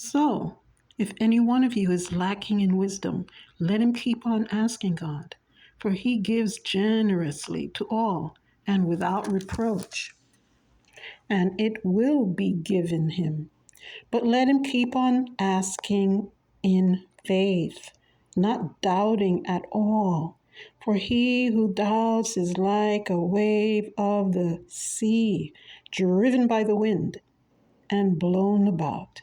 So, if any one of you is lacking in wisdom, let him keep on asking God, for he gives generously to all and without reproach, and it will be given him. But let him keep on asking in faith, not doubting at all. For he who doubts is like a wave of the sea, driven by the wind and blown about.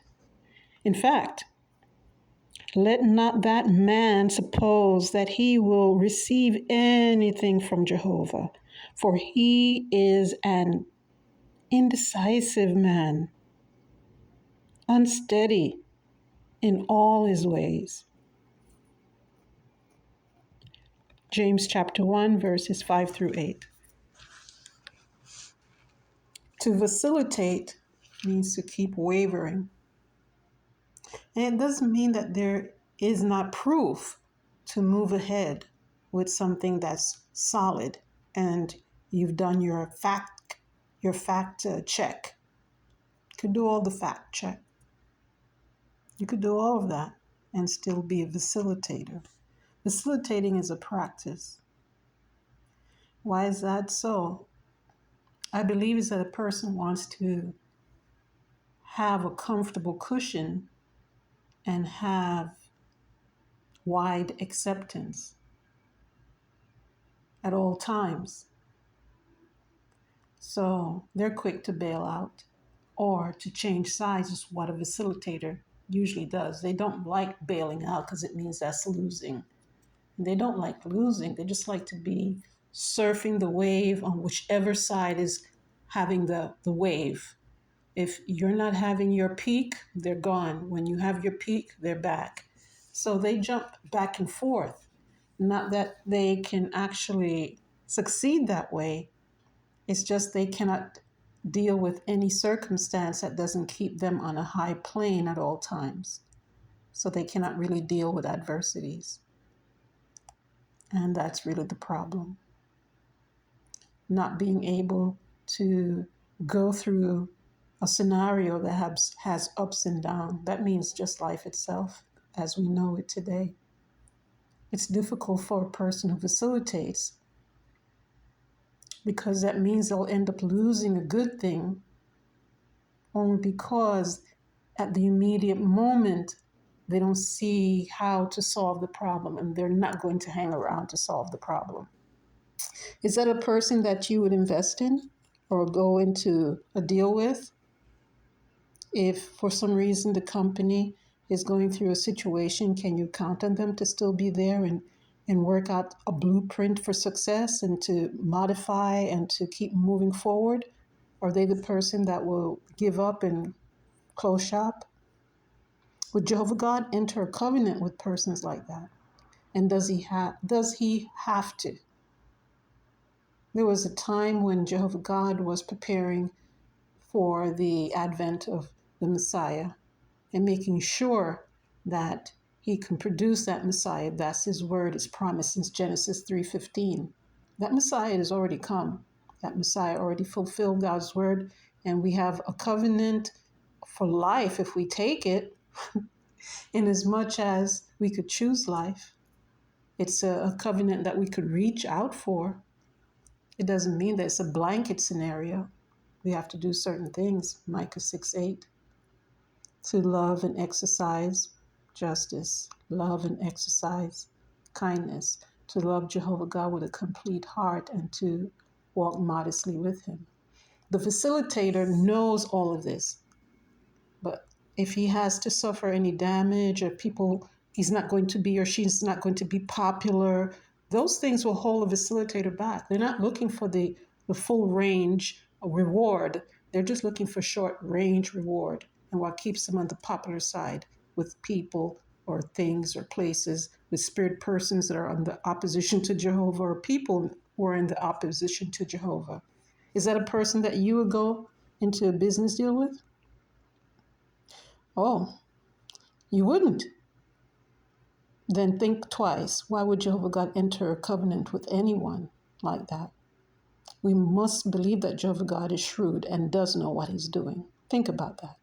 In fact, let not that man suppose that he will receive anything from Jehovah, for he is an indecisive man, unsteady in all his ways. James chapter 1, verses 5 through 8. To vacilitate means to keep wavering. And it doesn't mean that there is not proof to move ahead with something that's solid and you've done your fact check. You could do all the fact check. You could do all of that and still be a vacilitator. Facilitating is a practice. Why is that so? I believe it's that a person wants to have a comfortable cushion and have wide acceptance at all times. So they're quick to bail out or to change sides, is what a facilitator usually does. They don't like bailing out because it means that's losing. They don't like losing. They just like to be surfing the wave on whichever side is having the wave. If you're not having your peak, they're gone. When you have your peak, they're back. So they jump back and forth. Not that they can actually succeed that way. It's just they cannot deal with any circumstance that doesn't keep them on a high plane at all times. So they cannot really deal with adversities. And that's really the problem. Not being able to go through a scenario that has ups and downs. That means just life itself as we know it today. It's difficult for a person who facilitates because that means they'll end up losing a good thing only because at the immediate moment they don't see how to solve the problem and they're not going to hang around to solve the problem. Is that a person that you would invest in or go into a deal with? If for some reason the company is going through a situation, can you count on them to still be there and work out a blueprint for success and to modify and to keep moving forward? Are they the person that will give up and close shop? Would Jehovah God enter a covenant with persons like that? And does he have to? There was a time when Jehovah God was preparing for the advent of the Messiah and making sure that he can produce that Messiah. That's his word, his promise in Genesis 3:15. That Messiah has already come. That Messiah already fulfilled God's word, and we have a covenant for life if we take it, in as much as we could choose life. It's a covenant that we could reach out for. It doesn't mean that it's a blanket scenario. We have to do certain things, Micah 6:8, to love and exercise justice, love and exercise kindness, to love Jehovah God with a complete heart and to walk modestly with him. The facilitator knows all of this, but if he has to suffer any damage or he's not going to be or she's not going to be popular, those things will hold a facilitator back. They're not looking for the full range reward. They're just looking for short range reward and what keeps them on the popular side with people or things or places, with spirit persons that are on the opposition to Jehovah or people who are in the opposition to Jehovah. Is that a person that you would go into a business deal with? Oh, you wouldn't. Then think twice. Why would Jehovah God enter a covenant with anyone like that? We must believe that Jehovah God is shrewd and does know what he's doing. Think about that.